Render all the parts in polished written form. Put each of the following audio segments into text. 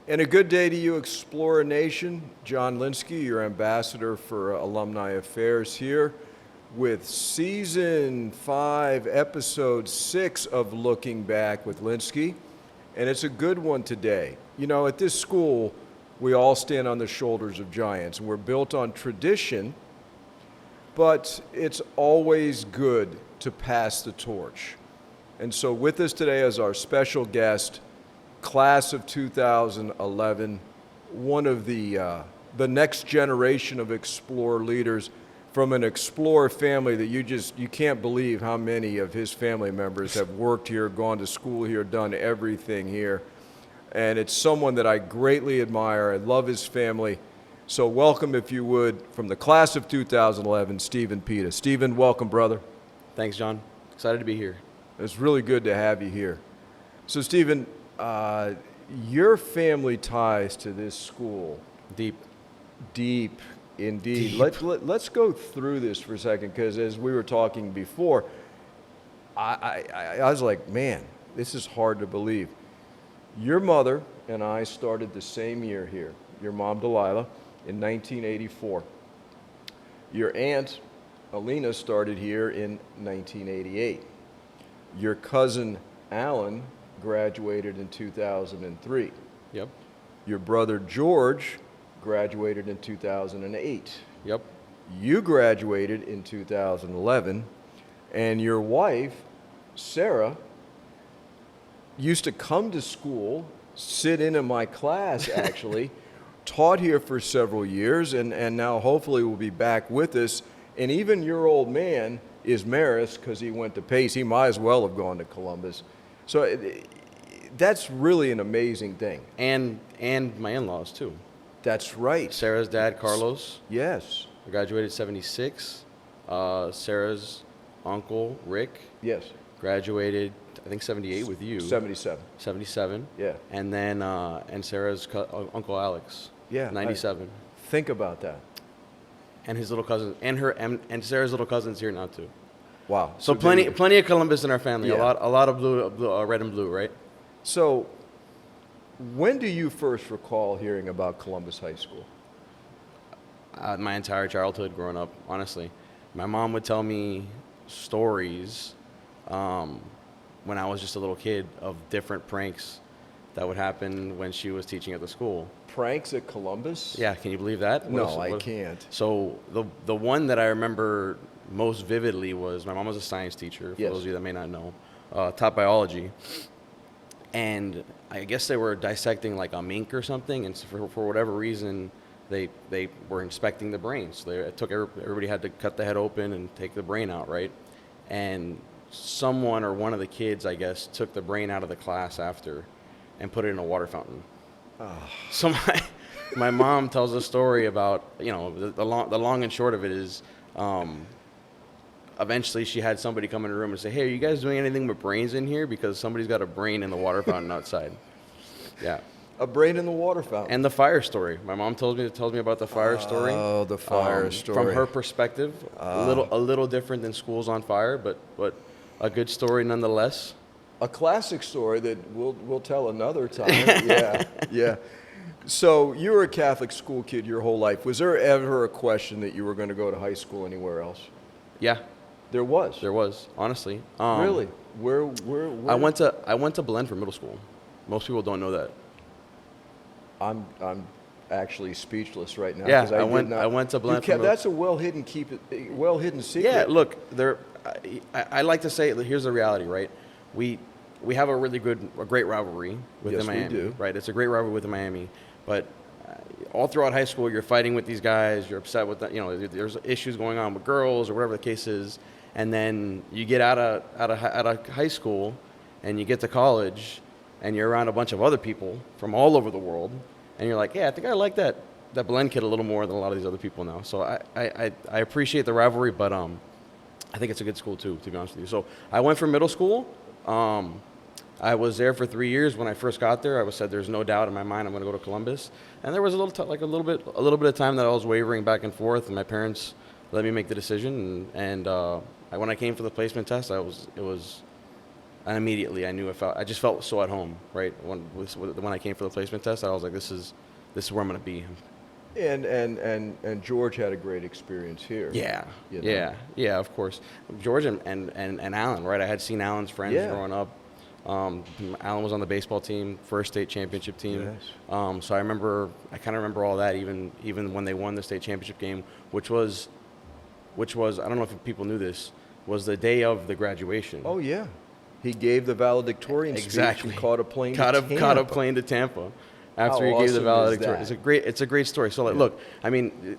And a good day to you, Explorer Nation. John Lynskey, your ambassador for Alumni Affairs here with Season 5, Episode 6 of Looking Back with Lynskey. And it's a good one today. You know, at this school, we all stand on the shoulders of giants, and we're built on tradition, but it's always good to pass the torch. And so with us today is our special guest, Class of 2011, one of the next generation of Explorer leaders from an Explorer family that you can't believe how many of his family members have worked here, gone to school here, done everything here. And it's someone that I greatly admire. I love his family. So welcome, if you would, from the Class of 2011, Stephen Pita. Stephen, welcome, brother. Thanks, John. Excited to be here. It's really good to have you here. So, Stephen, your family ties to this school. Deep Indeed. Deep. Let's go through this for a second, because as we were talking before, I was like, man, this is hard to believe. Your mother and I started the same year here. Your mom, Delilah, in 1984. Your aunt, Alina, started here in 1988. Your cousin, Alan, graduated in 2003. Yep. Your brother, George, graduated in 2008. Yep. You graduated in 2011. And your wife, Sarah, used to come to school, sit in my class, actually, taught here for several years, and now hopefully will be back with us. And even your old man is Marist, because he went to Pace. He might as well have gone to Columbus. So that's really an amazing thing. And my in-laws, too. That's right. Sarah's dad, Carlos, Yes. graduated 76. Sarah's uncle, Rick, Yes. graduated, I think, 78 with you. 77. 77. Yeah. And then, and Sarah's uncle, Alex, Yeah. 97. Think about that. And his little cousin, and Sarah's little cousin's here now, too. Wow. So plenty of Columbus in our family. Yeah. A lot of blue, red and blue, right? So when do you first recall hearing about Columbus High School? My entire childhood growing up, honestly. My mom would tell me stories when I was just a little kid of different pranks that would happen when she was teaching at the school. Pranks at Columbus? Yeah, can you believe that? No, I can't. So the one that I remember most vividly was my mom was a science teacher, for Yes. those of you that may not know, taught biology. And I guess they were dissecting like a mink or something, and so for whatever reason, they were inspecting the brain. So everybody had to cut the head open and take the brain out, right? And someone or one of the kids, I guess, took the brain out of the class after and put it in a water fountain. Oh. So my mom tells a story about, you know, the long and short of it is, eventually she had somebody come in her room and say, hey, are you guys doing anything with brains in here? Because somebody's got a brain in the water fountain outside. Yeah. A brain in the water fountain. And the fire story. My mom tells me about the fire story. Oh, the fire story. From her perspective, a little different than Schools on Fire, but a good story nonetheless. A classic story that we'll tell another time. Yeah. So you were a Catholic school kid your whole life. Was there ever a question that you were going to go to high school anywhere else? Yeah. There was, honestly. Really? Where? I went to Belen for middle school. Most people don't know that. I'm actually speechless right now. Yeah, 'cause I went to Belen. That's a well hidden secret. Yeah, look, I like to say, here's the reality, right? We have a great rivalry within Miami. Yes, we do. Right? It's a great rivalry within Miami, but all throughout high school, you're fighting with these guys. You're upset with there's issues going on with girls or whatever the case is. And then you get out of high school, and you get to college, and you're around a bunch of other people from all over the world, and you're like, yeah, I think I like that Belen kid a little more than a lot of these other people now. So I appreciate the rivalry, but I think it's a good school too, to be honest with you. So I went for middle school. I was there for 3 years. When I first got there, I said there's no doubt in my mind I'm going to go to Columbus. And there was a little bit of time that I was wavering back and forth, and my parents let me make the decision. And when I came for the placement test, I And immediately I knew I just felt so at home, right? When I came for the placement test, I was like, this is where I'm going to be. And George had a great experience here. Yeah, you know? yeah, of course. George and Alan, right? I had seen Alan's friends growing up. Alan was on the baseball team, first state championship team. Yes. So I kind of remember all that, even when they won the state championship game, which was I don't know if people knew this, was the day of the graduation. Oh yeah, he gave the valedictorian speech and caught a plane to Tampa. After he gave the valedictorian. It's a great story. So look, I mean,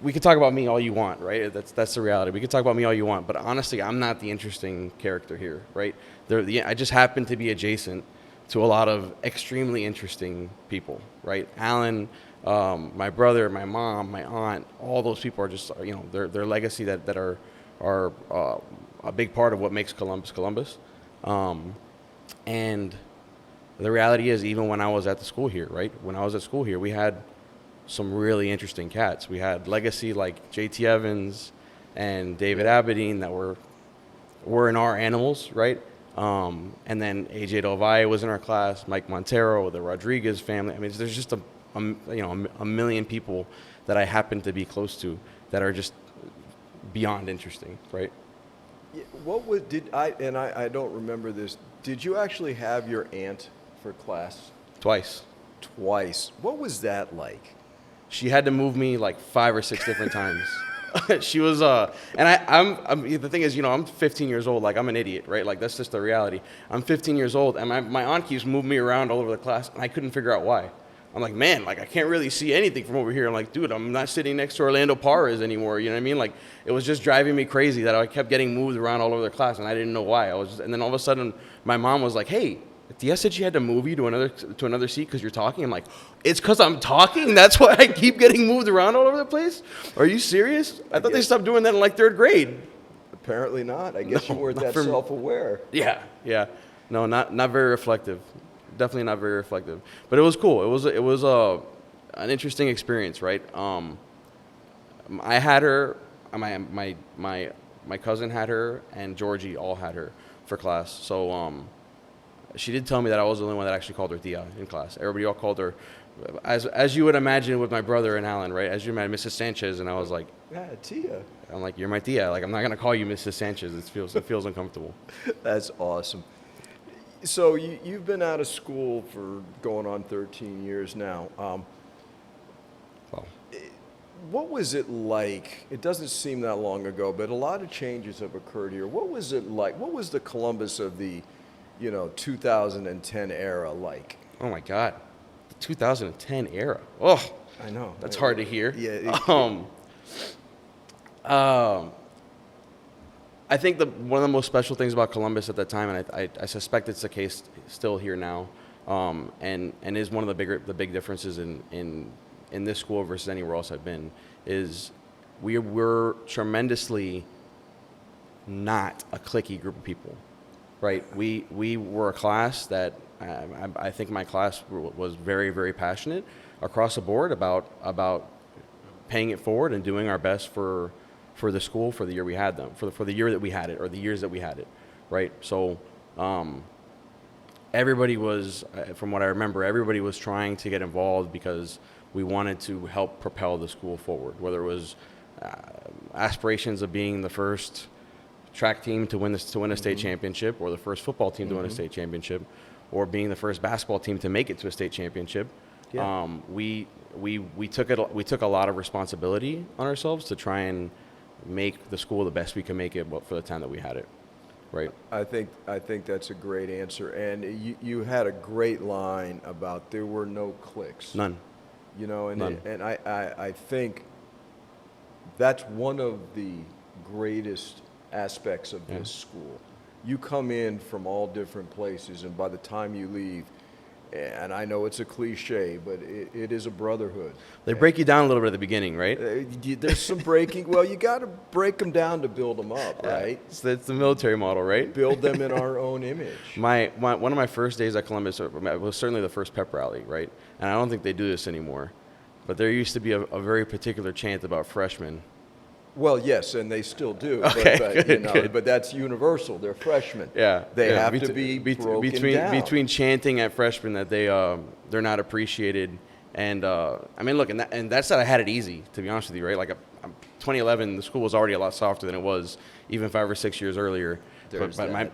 we could talk about me all you want, right? That's the reality. We could talk about me all you want, but honestly, I'm not the interesting character here, right? I just happen to be adjacent to a lot of extremely interesting people, right? Alan, my brother, my mom, my aunt, all those people are just, their legacy that are a big part of what makes Columbus. And the reality is, even when I was at the school here, right? When I was at school here, we had some really interesting cats. We had legacy like J.T. Evans and David Aberdeen that were in our animals, right? And then A.J. Del Valle was in our class, Mike Montero, the Rodriguez family. I mean, there's just a million people that I happen to be close to that are just beyond interesting, right? I don't remember this. Did you actually have your aunt for class? Twice. What was that like? She had to move me like 5 or 6 different times. She was, and I'm the thing is, I'm 15 years old. Like, I'm an idiot, right? Like, that's just the reality. I'm 15 years old, and my aunt keeps moving me around all over the class, and I couldn't figure out why. I'm like, man, like, I can't really see anything from over here. I'm like, dude, I'm not sitting next to Orlando Parras anymore. You know what I mean? Like, it was just driving me crazy that I kept getting moved around all over the class, and I didn't know why. And then all of a sudden, my mom was like, hey, Dia said she had to move you to another seat because you're talking. I'm like, it's because I'm talking? That's why I keep getting moved around all over the place? Are you serious? I thought they stopped doing that in like 3rd grade. Apparently not. I guess you weren't that self-aware. Yeah. No, not very reflective. Definitely not very reflective. But it was cool. It was an interesting experience, right? I had her. My cousin had her, and Georgie all had her for class. So she did tell me that I was the only one that actually called her Tia in class. Everybody all called her, as you would imagine with my brother and Alan, right? As you imagine, Mrs. Sanchez, and I was like, yeah, Tia. I'm like, you're my Tia. Like, I'm not gonna call you Mrs. Sanchez. It feels uncomfortable. That's awesome. So you've been out of school for going on 13 years now. Well, what was it like? It doesn't seem that long ago, but a lot of changes have occurred here. What was it like? What was the Columbus of the 2010 era like? oh my God, the 2010 era. Oh, I know. That's hard to hear. Yeah. I think one of the most special things about Columbus at that time, and I suspect it's the case still here now, and is one of the big differences in this school versus anywhere else I've been, is we were tremendously not a cliquey group of people, right? We were a class that I think my class was very, very passionate across the board about paying it forward and doing our best for the school for the year we had them, for the year that we had it, or the years that we had it, right? So everybody was, from what I remember, everybody was trying to get involved because we wanted to help propel the school forward, whether it was aspirations of being the first track team to win a state championship, or the first football team to win a state championship, or being the first basketball team to make it to a state championship. Yeah. We took a lot of responsibility on ourselves to try and make the school the best we can make it for the time that we had it, right? I think that's a great answer, and you had a great line about there were no cliques. None. None. And I think that's one of the greatest aspects of this school. You come in from all different places, and by the time you leave, and I know it's a cliche, but it is a brotherhood. They break you down a little bit at the beginning, right? There's some breaking. Well, you got to break them down to build them up, right? So it's the military model, right? Build them in our own image. One of my first days at Columbus was certainly the first pep rally, right? And I don't think they do this anymore. But there used to be a very particular chant about freshmen. Well, yes, and they still do. Okay, but good, good. but that's universal. They're freshmen. Yeah, They yeah. have to be broken between down. between chanting at freshmen that they're not appreciated, and I mean, look, and that said, I had it easy, to be honest with you, right? Like, 2011, the school was already a lot softer than it was even 5 or 6 years earlier. There's But that.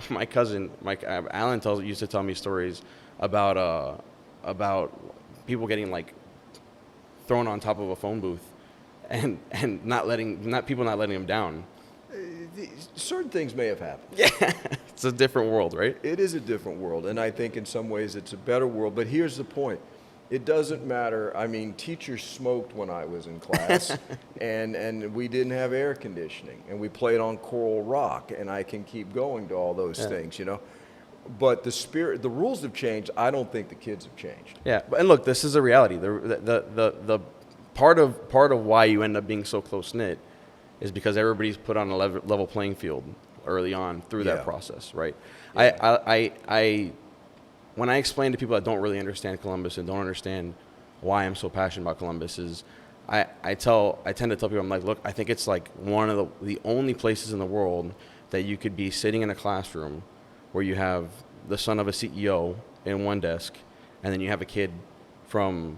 my cousin, Alan, used to tell me stories about people getting like thrown on top of a phone booth, and people not letting him down. Certain things may have happened. Yeah, it's a different world, right? It is a different world, and I think in some ways it's a better world. But here's the point. It doesn't matter. I mean, teachers smoked when I was in class, and we didn't have air conditioning, and we played on Coral Rock, and I can keep going to all those things, you know. But the rules have changed. I don't think the kids have changed. Yeah, and look, this is a reality. The part of why you end up being so close knit is because everybody's put on a level playing field early on through that process, right? Yeah. When I explain to people that don't really understand Columbus and don't understand why I'm so passionate about Columbus, is I tend to tell people, I'm like, look, I think it's like one of the only places in the world that you could be sitting in a classroom where you have the son of a CEO in one desk, and then you have a kid from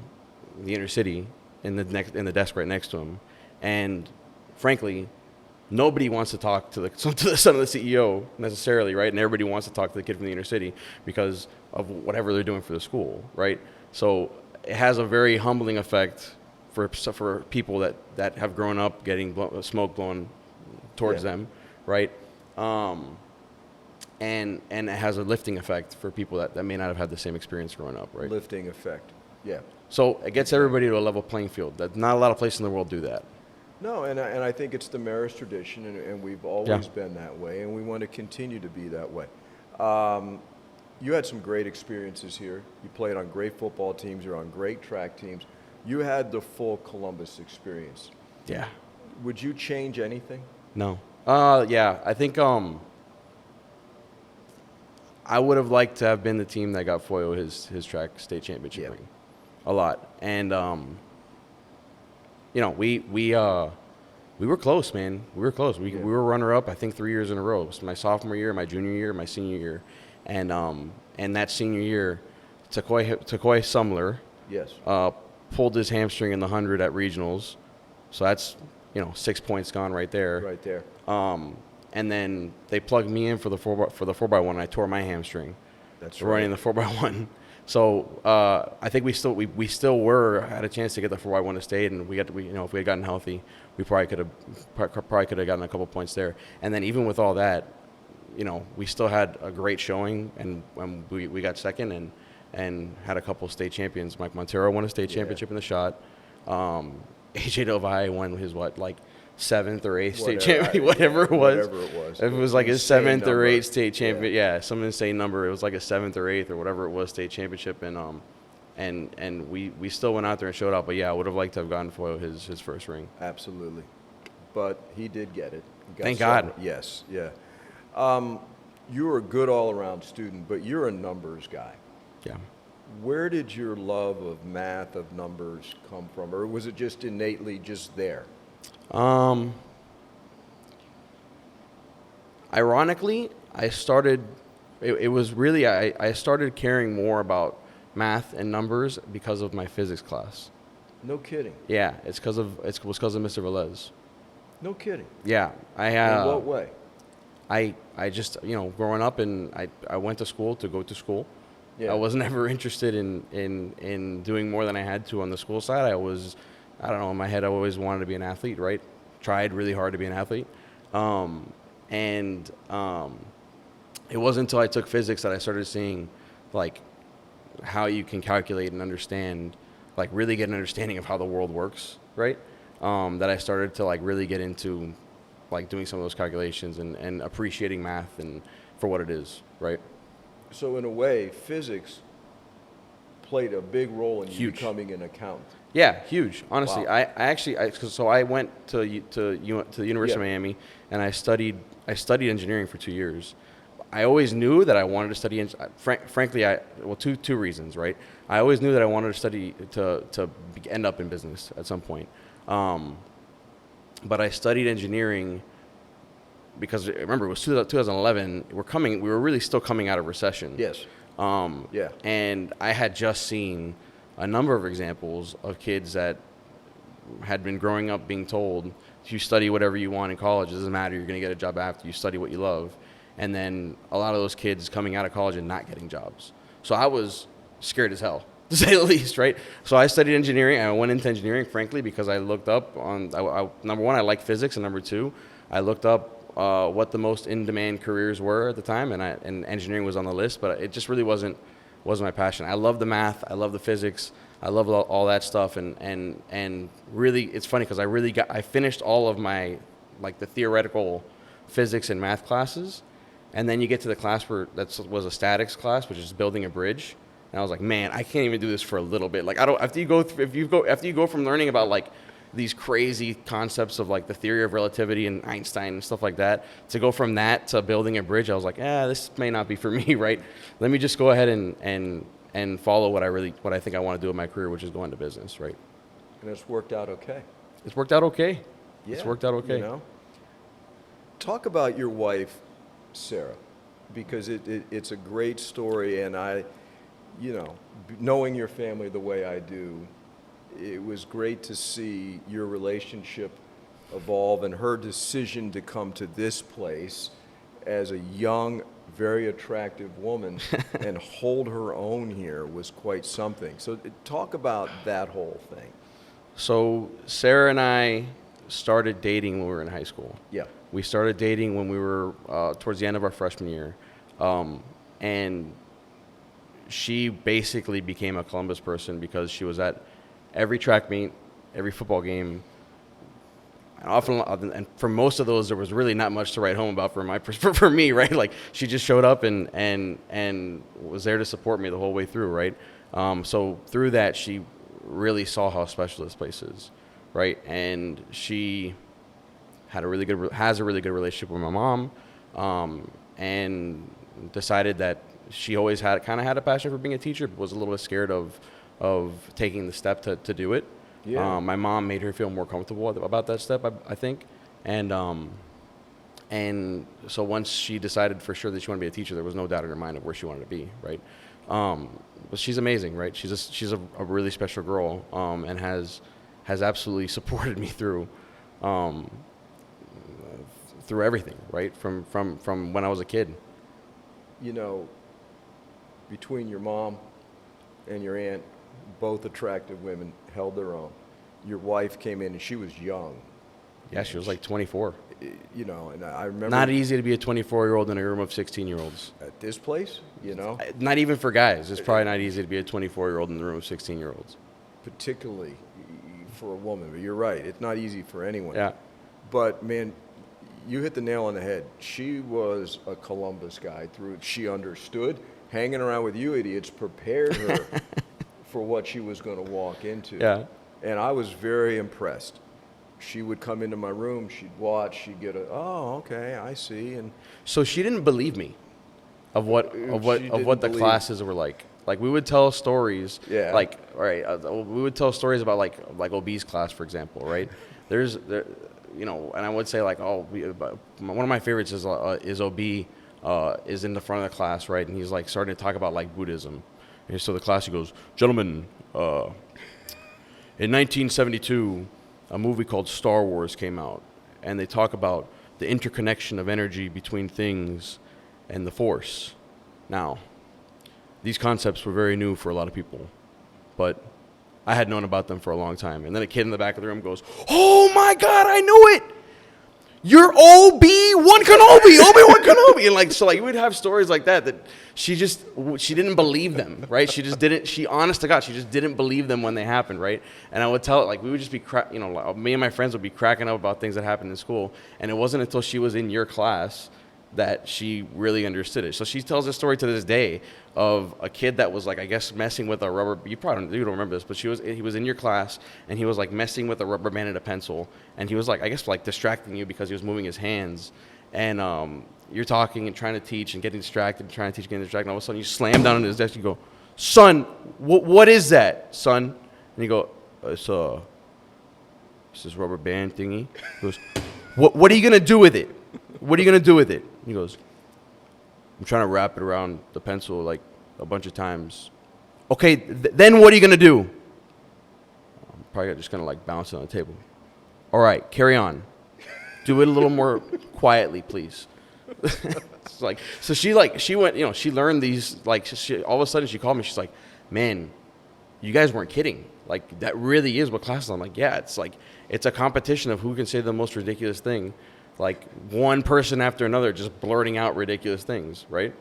the inner city in the desk right next to him, and frankly, nobody wants to talk to the son of the CEO necessarily, right? And everybody wants to talk to the kid from the inner city because of whatever they're doing for the school, right? So it has a very humbling effect for people that have grown up getting smoke blown towards them, right? And it has a lifting effect for people that may not have had the same experience growing up, right? Lifting effect, yeah. So it gets everybody to a level playing field. That not a lot of places in the world do that. No, and I think it's the Marist tradition, and we've always been that way, and we want to continue to be that way. You had some great experiences here. You played on great football teams. You're on great track teams. You had the full Columbus experience. Yeah. Would you change anything? No. Yeah, I think I would have liked to have been the team that got Foyo his track state championship ring. A lot. And you know, we were close, man. We were close. We were runner up, I think, 3 years in a row. It was my sophomore year, my junior year, my senior year. And that senior year, Takoy Sumler pulled his hamstring in the 100 at regionals. So that's, 6 points gone right there. Right there. And then they plugged me in for the 4x1, and I tore my hamstring. That's running the 4x1. So I think we still had a chance to get the 4x1 to state, and if we had gotten healthy, we probably could have gotten a couple points there. And then even with all that, we still had a great showing, and we got second and had a couple state champions. Mike Montero won a state championship in the shot. AJ Del Valle won his seventh or eighth state champion, whatever it was. It was like his seventh or eighth state champion. Yeah, some insane number. It was like a seventh or eighth or whatever it was state championship, and we still went out there and showed up. But yeah, I would have liked to have gotten Foyo his first ring. Absolutely, but he did get it. Thank God. Yes, yeah. You're a good all-around student, but you're a numbers guy. Yeah. Where did your love of math, of numbers come from, or was it just innately just there? Ironically, I started caring more about math and numbers because of my physics class. No kidding. Yeah, it was because of Mr. Velez. No kidding. Yeah, In what way? I just, growing up, and I went to school to go to school. Yeah. I was never interested in doing more than I had to on the school side. I don't know, in my head I always wanted to be an athlete, right? Tried really hard to be an athlete. It wasn't until I took physics that I started seeing, how you can calculate and understand, really get an understanding of how the world works, right? That I started to, really get into, doing some of those calculations and appreciating math and for what it is, right? So in a way, physics played a big role in you Huge. becoming an accountant. Yeah, huge. Honestly, Wow. I went to the University of Miami, and I studied engineering for 2 years. I always knew that I wanted to study. Frankly, two reasons, right? I always knew that I wanted to study to end up in business at some point. but I studied engineering because, remember, it was 2011. We were really still coming out of recession. Yes. Yeah. And I had just seen a number of examples of kids that had been growing up being told, if you study whatever you want in college, it doesn't matter, you're going to get a job after you study what you love. And then a lot of those kids coming out of college and not getting jobs. So I was scared as hell, to say the least, right? So I studied engineering. I went into engineering, frankly, because I looked up number one, I liked physics, and number two, I looked up what the most in-demand careers were at the time, and engineering was on the list, but it just really wasn't my passion. I love the math, I love the physics, I love all that stuff, and really, it's funny because I finished all of my, like, the theoretical physics and math classes, and then you get to the class that was a statics class, which is building a bridge, and I was like, man, I can't even do this for a little bit. Like, after you go from learning about, like, these crazy concepts of, like, the theory of relativity and Einstein and stuff like that, to go from that to building a bridge, I was like, this may not be for me, right? Let me just go ahead and follow what I think I want to do in my career, which is go into business, right? And it's worked out okay. It's worked out okay. Yeah, it's worked out okay. You know? Talk about your wife, Sarah, because it's a great story, and knowing your family the way I do, it was great to see your relationship evolve and her decision to come to this place as a young, very attractive woman and hold her own here was quite something. So talk about that whole thing. So Sarah and I started dating when we were in high school. Yeah. We started dating when we were towards the end of our freshman year. And she basically became a Columbus person because she was at every track meet, every football game. And for most of those, there was really not much to write home about for me, right? Like, she just showed up and was there to support me the whole way through, right? So through that, she really saw how special this place is, right? And she has a really good relationship with my mom, and decided that she always had a passion for being a teacher, but was a little bit scared of taking the step to do it. Yeah. My mom made her feel more comfortable about that step, I think. And so once she decided for sure that she wanted to be a teacher, there was no doubt in her mind of where she wanted to be, right? But she's amazing, right? She's a really special girl, and has absolutely supported me through everything, right? From when I was a kid. You know, between your mom and your aunt, both attractive women, held their own. Your wife came in and she was young. Yeah, she was like 24. You know, and I remember... Not easy to be a 24-year-old in a room of 16-year-olds. At this place, you know? Not even for guys. It's probably not easy to be a 24-year-old in the room of 16-year-olds. Particularly for a woman. But you're right. It's not easy for anyone. Yeah. But, man, you hit the nail on the head. She was a Columbus guy. She understood. Hanging around with you idiots prepared her for what she was going to walk into. Yeah. And I was very impressed. She would come into my room, she'd watch, she'd get oh, okay, I see. And so she didn't believe me of what the classes were like. Like, we would tell stories. Yeah. Like, all right, we would tell stories about like OB's class, for example, right? And I would say, like, one of my favorites is OB is in the front of the class, right? And he's like starting to talk about, like, Buddhism. And so the class, he goes, "Gentlemen, in 1972, a movie called Star Wars came out, and they talk about the interconnection of energy between things and the Force. Now, these concepts were very new for a lot of people, but I had known about them for a long time." And then a kid in the back of the room goes, "Oh my God, I knew it! You're Obi-Wan Kenobi, Obi-Wan Kenobi." And you would have stories like that she didn't believe them, right? Honest to God, she just didn't believe them when they happened, right? And I would tell it, like, we would just be, me and my friends would be cracking up about things that happened in school. And it wasn't until she was in your class that she really understood it. So she tells this story to this day of a kid that was, like, I guess, messing with a rubber. You don't remember this, but he was in your class, and he was, like, messing with a rubber band and a pencil, and he was, like, I guess, like, distracting you because he was moving his hands, and you're talking and trying to teach and getting distracted, and trying to teach, getting distracted, and all of a sudden you slam down on his desk and you go, "Son, what is that, son?" And you go, "It's It's this rubber band thingy. He goes, what are you going to do with it? What are you going to do with it? He goes, I'm trying to wrap it around the pencil like a bunch of times. Okay, then what are you going to do? I'm probably just going to like bounce it on the table. All right, carry on. Do it a little more quietly, please. It's like, so she went, you know, she learned these, like, all of a sudden she called me. She's like, man, you guys weren't kidding. Like, that really is what class is. I'm like, yeah, it's like, it's a competition of who can say the most ridiculous thing. Like, one person after another just blurting out ridiculous things, right?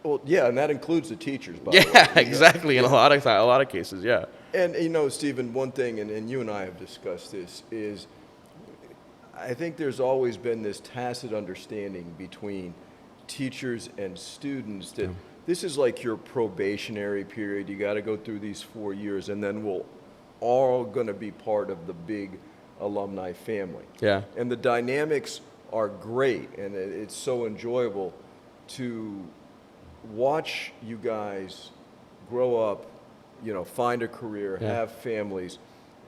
Well, yeah, and that includes the teachers, by Yeah, the way. exactly. In a lot of cases, yeah. And, you know, Stephen, one thing, and you and I have discussed this, is I think there's always been this tacit understanding between teachers and students that this is like your probationary period. You got to go through these 4 years, and then we're all going to be part of the big alumni family. Yeah. And the dynamics are great, and it's so enjoyable to watch you guys grow up, you know, find a career, have families,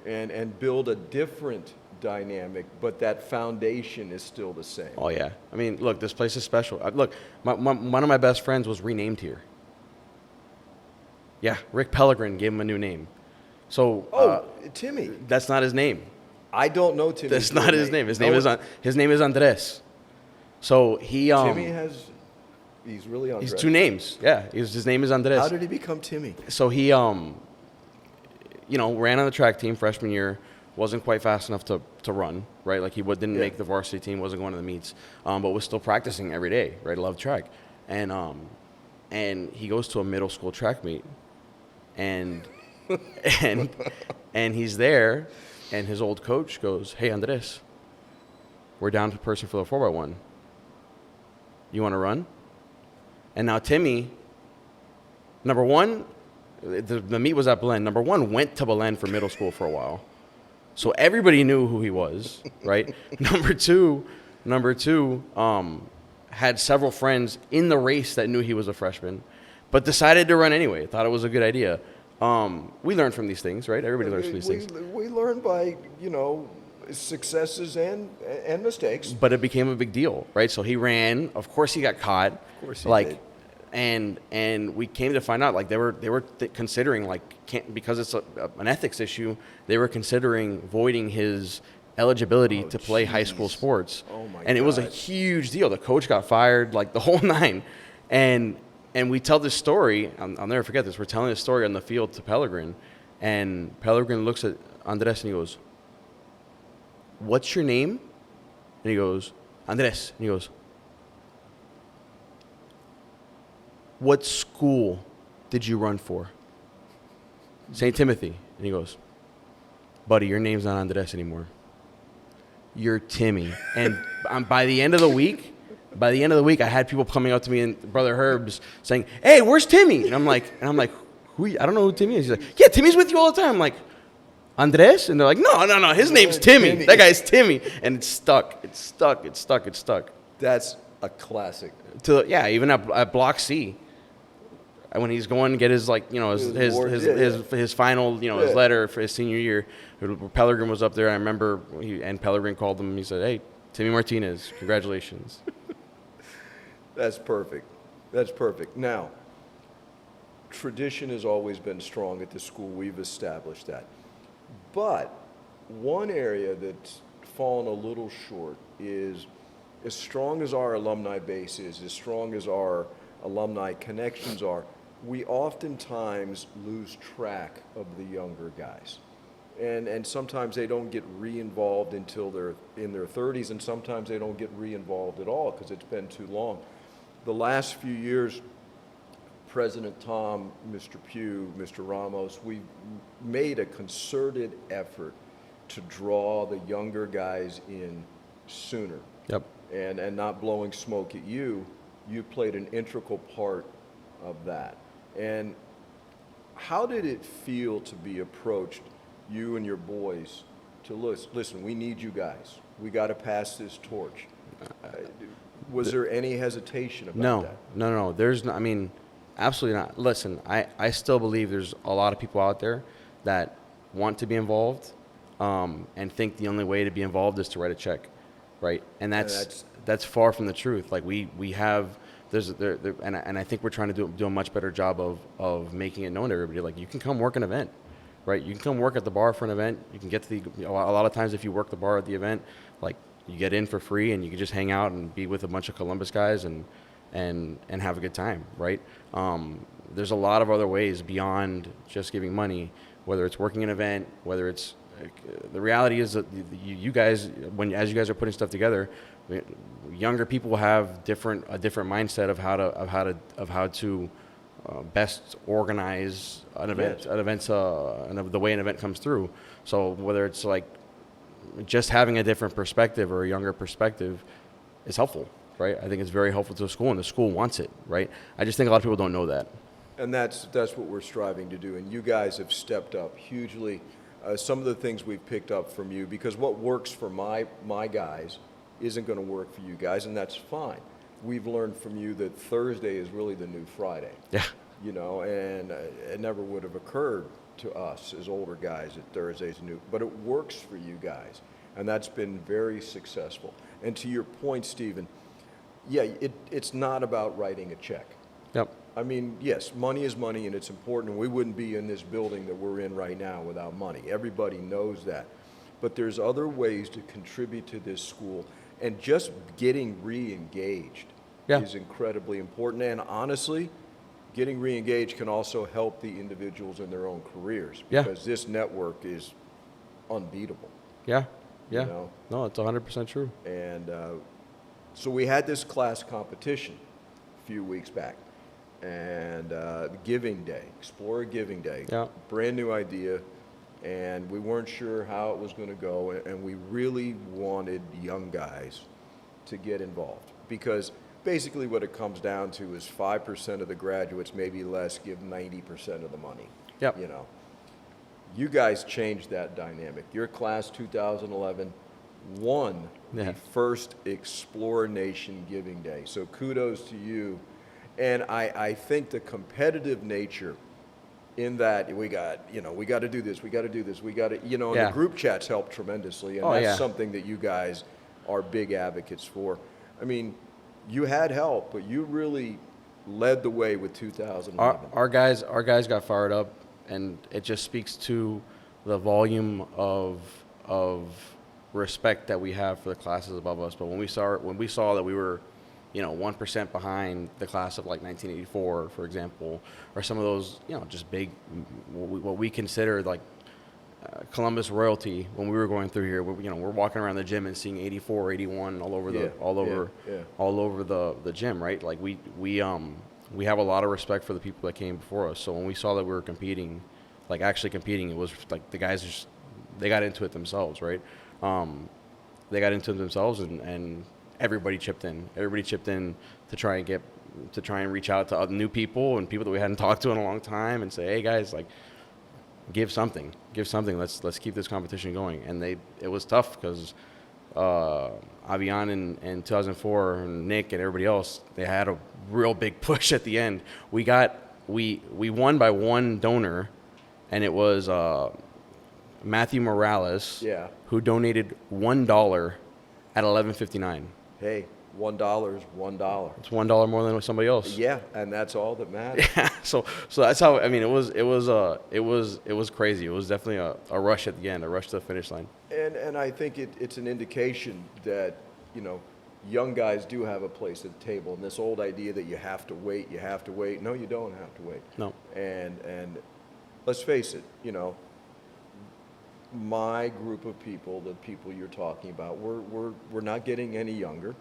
and build a different dynamic, but that foundation is still the same. Oh, yeah. I mean, look, this place is special. Look, one of my best friends was renamed here. Yeah, Rick Pellegrin gave him a new name. So, Timmy. That's not his name. I don't know Timmy. That's not his name. His name is Andres. So he Timmy he's really Andres. He's two names. Yeah, his name is Andres. How did he become Timmy? So he ran on the track team freshman year. Wasn't quite fast enough to run, right? Like he didn't make the varsity team, wasn't going to the meets, but was still practicing every day, right? Loved track, and he goes to a middle school track meet, and he's there, and his old coach goes, "Hey, Andres, we're down to person for the 4x1. You want to run?" And now Timmy, number one, the meet was at Belen. Number one, went to Belen for middle school for a while. So everybody knew who he was, right? Number two, had several friends in the race that knew he was a freshman, but decided to run anyway. Thought it was a good idea. We learn from these things, right? Everybody learns from these things. We learn by, you know, successes and mistakes. But it became a big deal, right? So he ran. Of course, he got caught. Of course, he did. And we came to find out, like, they were considering, like, because it's an ethics issue, they were considering voiding his eligibility to play high school sports. Oh my and it was a huge deal. The coach got fired, like the whole nine. And we tell this story. I'll never forget this. We're telling this story on the field to Pellegrin, and Pellegrin looks at Andres and he goes, "What's your name?" And he goes, "Andres." And he goes, "What school did you run for?" "St. Timothy." And he goes, "Buddy, your name's not Andres anymore. You're Timmy." And by the end of the week, I had people coming up to me and Brother Herb's saying, "Hey, where's Timmy?" And I'm like, who? I don't know who Timmy is. He's like, "Yeah, Timmy's with you all the time." I'm like, "Andres?" And they're like, no, his name's Timmy. That guy's Timmy. And it's stuck. That's a classic. Even at Block C. When he's going to get his, like, you know, his final, you know, his letter for his senior year, Pellegrin was up there. I remember, and Pellegrin called him. He said, "Hey, Timmy Martinez, congratulations." That's perfect. Now, tradition has always been strong at the school. We've established that. But one area that's fallen a little short is, as strong as our alumni base is, as strong as our alumni connections are, we oftentimes lose track of the younger guys. And sometimes they don't get re-involved until they're in their 30s, and sometimes they don't get re-involved at all because it's been too long. The last few years, President Tom, Mr. Pugh, Mr. Ramos, we made a concerted effort to draw the younger guys in sooner. Yep. And not blowing smoke at you. You played an integral part of that. And how did it feel to be approached, you and your boys, to listen, we need you guys. We got to pass this torch. Was there any hesitation about that? No. There's no, I mean, absolutely not. Listen, I still believe there's a lot of people out there that want to be involved. and think the only way to be involved is to write a check, right? And that's that's far from the truth. Like we have and I think we're trying to do a much better job of making it known to everybody. Like, you can come work an event, right? You can come work at the bar for an event. You can get to a lot of times if you work the bar at the event, like, you get in for free and you can just hang out and be with a bunch of Columbus guys and have a good time, right? There's a lot of other ways beyond just giving money, whether it's working an event, whether it's the reality is that you guys, as you guys are putting stuff together, younger people have a different mindset of how to best organize an event, and the way an event comes through. So whether it's like just having a different perspective or a younger perspective is helpful, right? I think it's very helpful to the school, and the school wants it, right? I just think a lot of people don't know that. And that's what we're striving to do. And you guys have stepped up hugely. Some of the things we've picked up from you, because what works for my guys isn't going to work for you guys, and that's fine. We've learned from you that Thursday is really the new Friday. Yeah. You know, and it never would have occurred to us as older guys that Thursday's new, but it works for you guys, and that's been very successful. And to your point, Stephen, yeah, it's not about writing a check. Yep. I mean, yes, money is money, and it's important, and we wouldn't be in this building that we're in right now without money. Everybody knows that. But there's other ways to contribute to this school, and just getting re-engaged is incredibly important. And honestly, getting re-engaged can also help the individuals in their own careers, because this network is unbeatable. Yeah. You know? No, it's 100% true. And so we had this class competition a few weeks back, and Giving Day, Explore Giving Day, brand new idea, and we weren't sure how it was going to go, and we really wanted young guys to get involved, because basically what it comes down to is 5% of the graduates, maybe less, give 90% of the money. Yep. You know, you guys changed that dynamic. Your class 2011 won the first Explore Nation Giving Day. So kudos to you. And I think the competitive nature in that we got to do this, we got to do this, we got to, and the group chats help tremendously. And that's something that you guys are big advocates for. I mean, you had help, but you really led the way with 2011. Our guys got fired up, and it just speaks to the volume of respect that we have for the classes above us. But when we saw that we were, 1% behind the class of like 1984, for example, or some of those, just big, what we consider like Columbus royalty when we were going through here. We're walking around the gym and seeing 84, 81 all over the gym, right? Like we have a lot of respect for the people that came before us. So when we saw that we were competing, like actually competing, it was like the guys they got into it themselves, right? They got into it themselves, and everybody chipped in. Everybody chipped in to try and reach out to other new people and people that we hadn't talked to in a long time, and say, hey guys, like, give something. Let's keep this competition going. And it was tough because Avian in 2004 and Nick and everybody else, they had a real big push at the end. We won by one donor, and it was Matthew Morales, who donated $1 at 11:59. Hey, $1 is $1. It's $1 more than somebody else. Yeah, and that's all that matters. Yeah, so that's how. I mean, it was crazy. It was definitely a rush at the end, a rush to the finish line. And I think it's an indication that young guys do have a place at the table. And this old idea that you have to wait. No, you don't have to wait. No. And let's face it, my group of people, the people you're talking about, we're not getting any younger.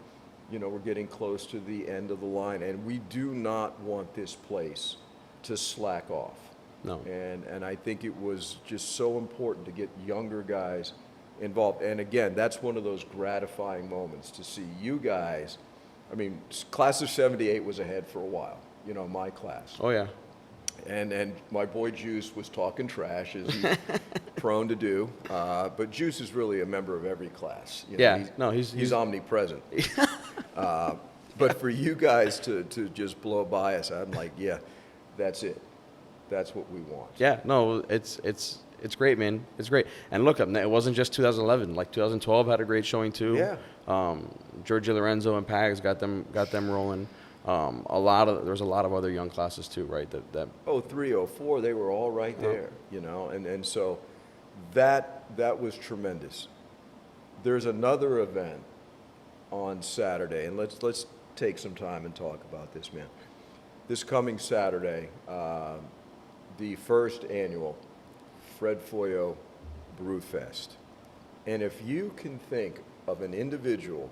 We're getting close to the end of the line, and we do not want this place to slack off. No. And I think it was just so important to get younger guys involved. And again, that's one of those gratifying moments to see you guys. I mean, class of 78 was ahead for a while, my class. Oh, yeah. And my boy Juice was talking trash, as he's prone to do. But Juice is really a member of every class. He's omnipresent. But for you guys to just blow by us, I'm like, yeah, that's it. That's what we want. Yeah, no, it's it's great, man. It's great. And look, it wasn't just 2011. Like 2012 had a great showing too. Yeah. Georgie Lorenzo and Pags got them rolling. There's a lot of other young classes too, right? That 03, 04, they were all right there, you know, and so that was tremendous. There's another event on Saturday, and let's take some time and talk about this, man. This coming Saturday, the first annual Fred Foyo Brewfest. And if you can think of an individual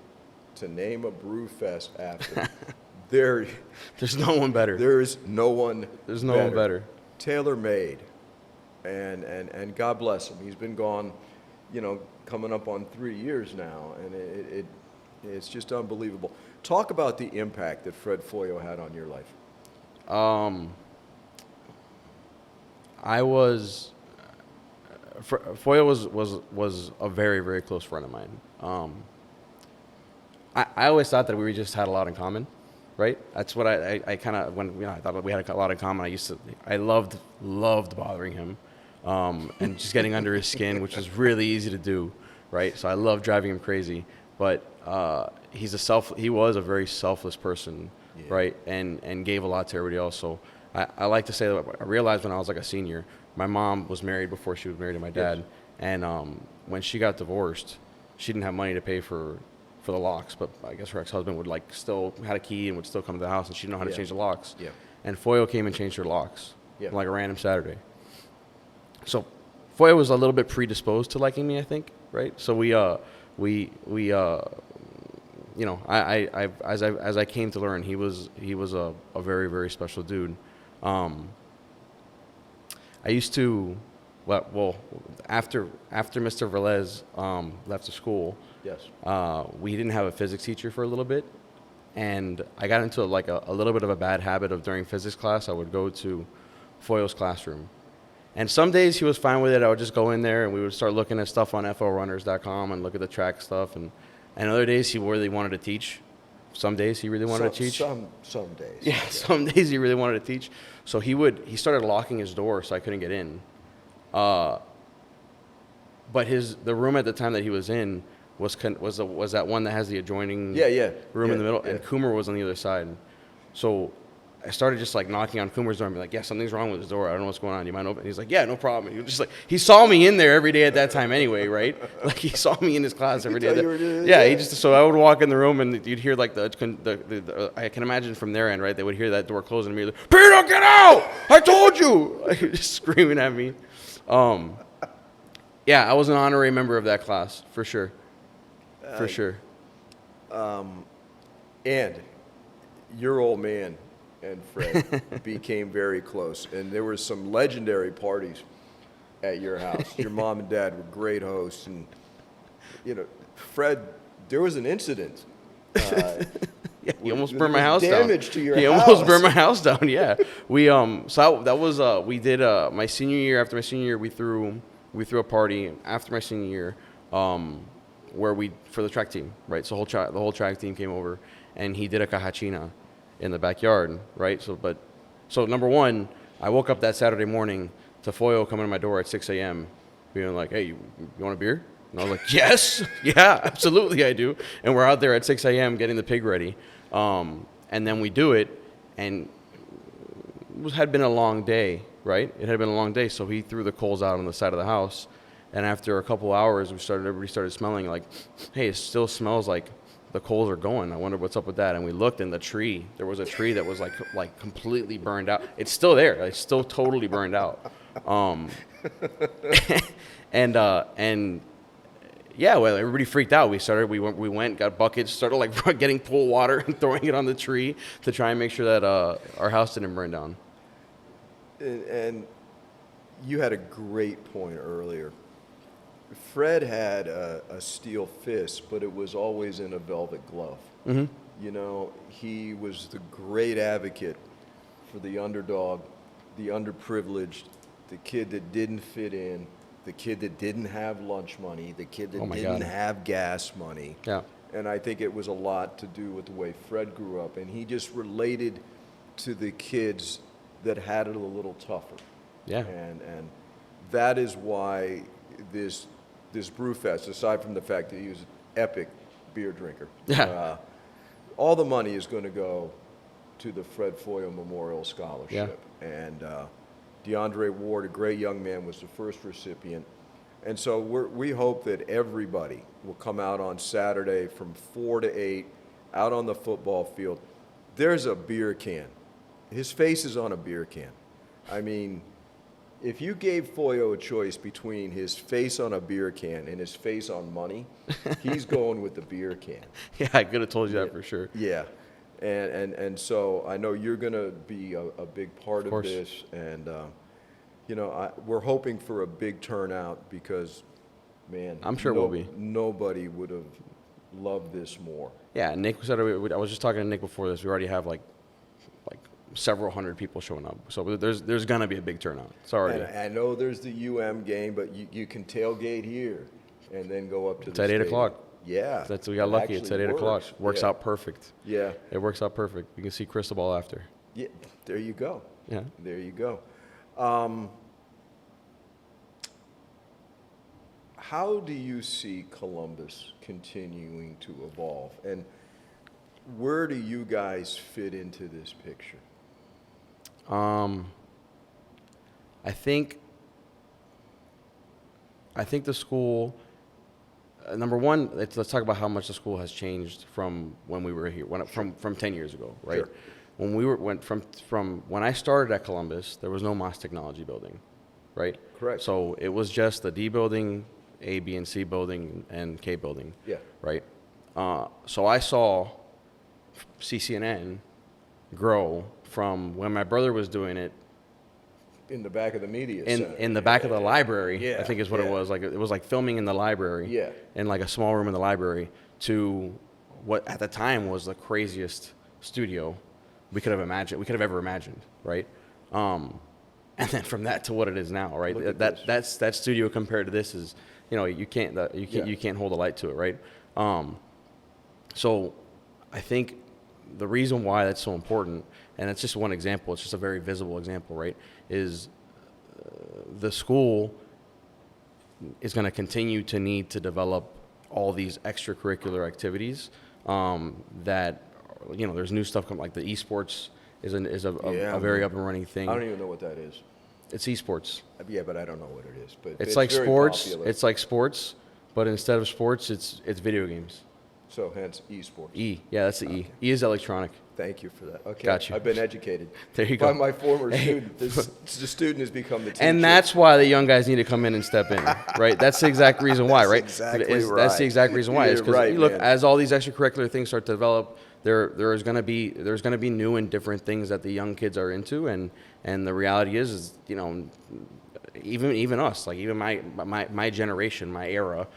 to name a Brewfest after, there's no one better. There's no one better. Tailor-made. And God bless him. He's been gone, you know, coming up on 3 years now, and it's just unbelievable. Talk about the impact that Fred Foyo had on your life. Foyo was a very, very close friend of mine. I always thought that we just had a lot in common, right? That's what I kind of, when I thought we had a lot in common. I loved bothering him, and just getting under his skin, which is really easy to do, right? So I loved driving him crazy, but he was a very selfless person, yeah. Right? And gave a lot to everybody else. So I like to say that I realized when I was like a senior, my mom was married before she was married to my dad, yes. And when she got divorced, she didn't have money to pay for the locks, but I guess her ex-husband would still had a key and would still come to the house, and she didn't know how to change the locks. Yeah. And Foyo came and changed her locks, like a random Saturday. So Foyo was a little bit predisposed to liking me, I think, right? So we you know, as I came to learn, he was a very, very special dude. I used to, after Mr. Velez left the school, yes, we didn't have a physics teacher for a little bit, and I got into a little bit of a bad habit of during physics class, I would go to Foyo's classroom. And some days he was fine with it. I would just go in there and we would start looking at stuff on forunners.com and look at the track stuff. And other days he really wanted to teach. Some days he really wanted to teach. Some days. Yeah, some days he really wanted to teach. So he started locking his door so I couldn't get in. But the room at the time that he was in was that one that has the adjoining room in the middle, and Coomer was on the other side. So I started just knocking on Coomer's door and be like, yeah, something's wrong with his door. I don't know what's going on. Do you mind opening? He's like, yeah, no problem. He was just he saw me in there every day at that time anyway, right? He saw me in his class every day. So I would walk in the room and you'd hear the I can imagine from their end, right? They would hear that door close and immediately, Pita, get out! I told you! Just screaming at me. Yeah, I was an honorary member of that class, for sure. For sure. And your old man and Fred became very close. And there were some legendary parties at your house. Your mom and dad were great hosts. And, Fred, there was an incident. He almost burned my house down. Damage to your house. He almost burned my house down, yeah. We did my senior year. After my senior year, we threw a party after my senior year for the track team, right? So the whole track team came over, and he did a cajachina in the backyard, right? So number one, I woke up that Saturday morning to Foyo coming to my door at 6 a.m. being like, hey, you want a beer? And I was like, yes, yeah, absolutely I do. And we're out there at 6 a.m. getting the pig ready. And then we do it, and it had been a long day, right? It had been a long day, so he threw the coals out on the side of the house. And after a couple hours, everybody started smelling like, hey, it still smells like the coals are going. I wonder what's up with that. And we looked in there was a tree that was like completely burned out. It's still there. It's still totally burned out. Yeah, well, everybody freaked out. We went, got buckets, started getting pool water and throwing it on the tree to try and make sure that our house didn't burn down. And you had a great point earlier. Fred had a steel fist, but it was always in a velvet glove. Mm-hmm. He was the great advocate for the underdog, the underprivileged, the kid that didn't fit in, the kid that didn't have lunch money, the kid that didn't have gas money. Yeah. And I think it was a lot to do with the way Fred grew up. And he just related to the kids that had it a little tougher. Yeah. And that is why this Brewfest, aside from the fact that he was an epic beer drinker, all the money is going to go to the Fred Foyo Memorial Scholarship. And DeAndre Ward, a great young man, was the first recipient. And so we hope that everybody will come out on Saturday from 4 to 8, out on the football field. There's a beer can. His face is on a beer can. I mean, if you gave Foyo a choice between his face on a beer can and his face on money, he's going with the beer can. Yeah, I could have told you that for sure. Yeah. And so I know you're going to be a big part of this. And, we're hoping for a big turnout because, man, I'm sure we'll be. Nobody would have loved this more. Yeah, Nick said, I was just talking to Nick before this. We already have like several hundred people showing up. So there's going to be a big turnout. It's already. And I know there's the game, but you can tailgate here and then go up to it's at 8 o'clock. Yeah. We got lucky. It's at 8 o'clock. Works out perfect. Yeah. It works out perfect. You can see Cristobal after. Yeah, there you go. Yeah. There you go. How do you see Columbus continuing to evolve? And where do you guys fit into this picture? I think the school, number one, let's talk about how much the school has changed from when we were here, from 10 years ago, right? Sure. When we went from when I started at Columbus, there was no Moss Technology building, right? Correct. So it was just the D building, A, B, and C building, and K building. Yeah. Right. So I saw CCNN grow from when my brother was doing it In the back of the media center. in the back of the library. Yeah, I think is what it was. Like it was like filming in the library. Yeah. In like a small room in the library to what at the time was the craziest studio we could have imagined. We could have ever imagined, right? And then from that to what it is now, right? That studio compared to this is, you can't hold a light to it, right? So I think the reason why that's so important, and it's just one example, it's just a very visible example, right, is the school is going to continue to need to develop all these extracurricular activities that, there's new stuff coming, like the esports is a very up and running thing. I don't even know what that is. It's esports. Yeah, but I don't know what it is. But it's like very sports. popular. It's like sports, but instead of sports, it's video games. So hence esports. Yeah, that's the E. E is electronic. Thank you for that. Okay, Got you. I've been educated. There you go. By my former student. The student has become the teacher. And that's why the young guys need to come in and step in, right? That's the exact reason why, right? Exactly right. That's the exact reason why. It's because right, look, man. as all these extracurricular things start to develop, there's going to be new and different things that the young kids are into, and the reality is even us, like even my generation, my era,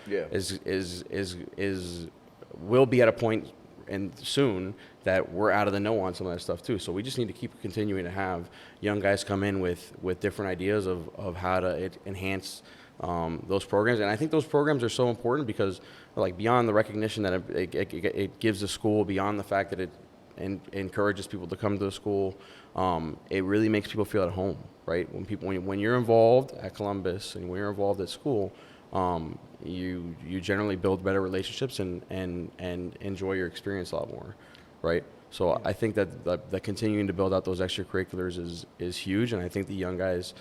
will be at a point and soon that we're out of the know on some of that stuff too. So we just need to keep continuing to have young guys come in with different ideas of how to enhance those programs. And I think those programs are so important because, like, beyond the recognition that it gives the school, beyond the fact that it encourages people to come to the school, it really makes people feel at home, right? When you're involved at Columbus and when you're involved at school, you generally build better relationships and enjoy your experience a lot more, right? So I think that continuing to build out those extracurriculars is huge, and I think the young guys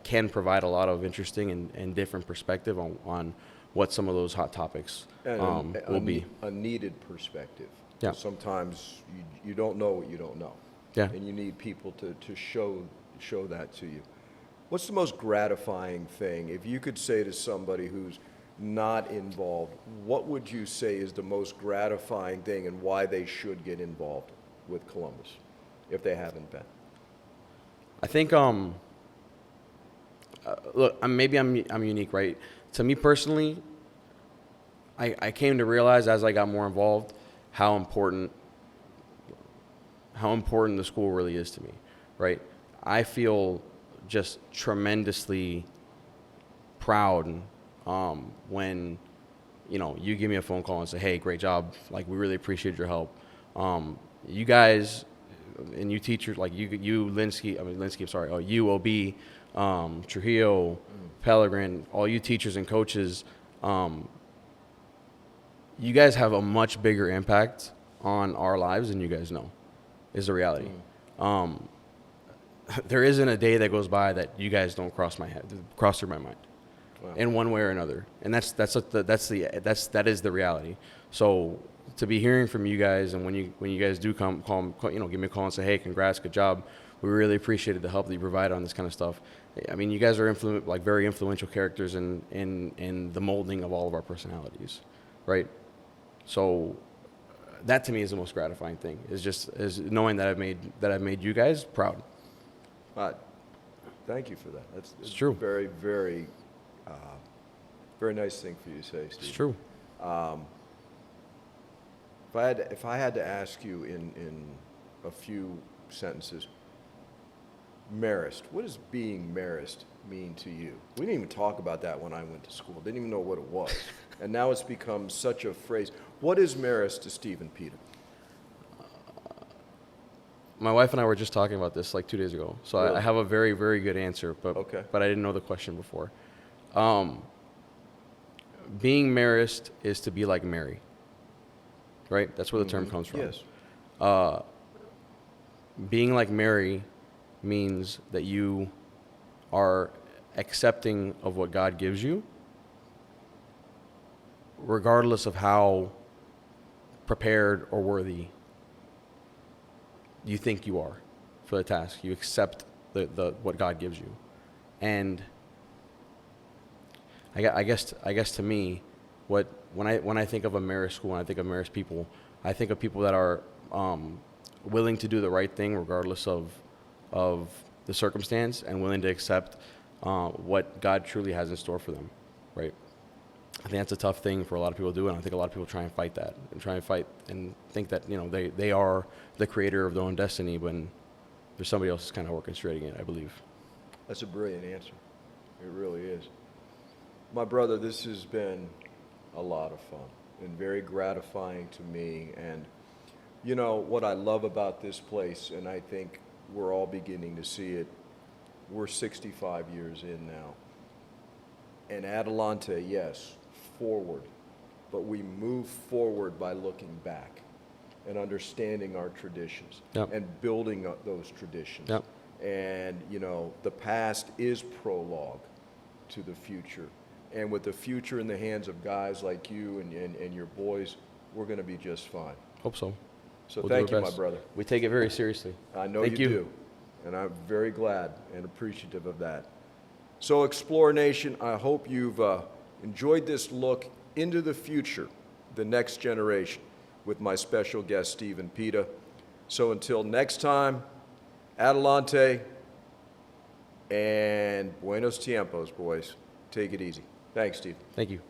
can provide a lot of interesting and different perspective on what some of those hot topics will be. A needed perspective. Yeah. Sometimes you don't know what you don't know. Yeah. And you need people to show that to you. What's the most gratifying thing? If you could say to somebody who's not involved, what would you say is the most gratifying thing and why they should get involved with Columbus if they haven't been? I think, look, maybe I'm unique, right? To me personally, I came to realize as I got more involved how important the school really is to me, right? I feel just tremendously proud when you give me a phone call and say, hey, great job, like, we really appreciate your help. You guys and you teachers, like you Lynskey, I'm sorry, you OB, Trujillo, Pellegrin, all you teachers and coaches, you guys have a much bigger impact on our lives than you guys know, is the reality. There isn't a day that goes by that you guys don't cross through my mind, in one way or another, and that is the reality. So to be hearing from you guys, and when you guys do call, give me a call and say, hey, congrats, good job. We really appreciated the help that you provide on this kind of stuff. I mean, you guys are very influential characters in the molding of all of our personalities, right? So that to me is the most gratifying thing, is knowing that I've made you guys proud. Thank you for that. It's true. Very, very, very nice thing for you to say, Steve. It's true. If I had to ask you in a few sentences, Marist, what does being Marist mean to you? We didn't even talk about that when I went to school. Didn't even know what it was. And now it's become such a phrase. What is Marist to Steve and Pita? My wife and I were just talking about this like 2 days ago. So Really? I have a very, very good answer, but I didn't know the question before. Being Marist is to be like Mary, right? That's where the term comes from. Yes. Being like Mary means that you are accepting of what God gives you, regardless of how prepared or worthy you think you are for the task. You accept the what God gives you. And I guess to me, when I think of a Marist school, when I think of Marist people, I think of people that are willing to do the right thing regardless of the circumstance, and willing to accept what God truly has in store for them, right? I think that's a tough thing for a lot of people to do, and I think a lot of people try and fight that, and think that they are the creator of their own destiny when there's somebody else kind of orchestrating it, I believe. That's a brilliant answer. It really is. My brother, this has been a lot of fun and very gratifying to me. And you know what I love about this place, and I think we're all beginning to see it, we're 65 years in now. And Adelante, yes, forward, but we move forward by looking back and understanding our traditions. Yep. And building up those traditions. Yep. And the past is prologue to the future. And with the future in the hands of guys like you and your boys, we're going to be just fine. Hope so. So We'll thank do our you, my best. brother. We take it very seriously. I know Thank you do. And I'm very glad and appreciative of that. So Explorer Nation, I hope you've enjoyed this look into the future, the next generation, with my special guest, Steve and Pita. So until next time, Adelante and buenos tiempos, boys. Take it easy. Thanks, Steve. Thank you.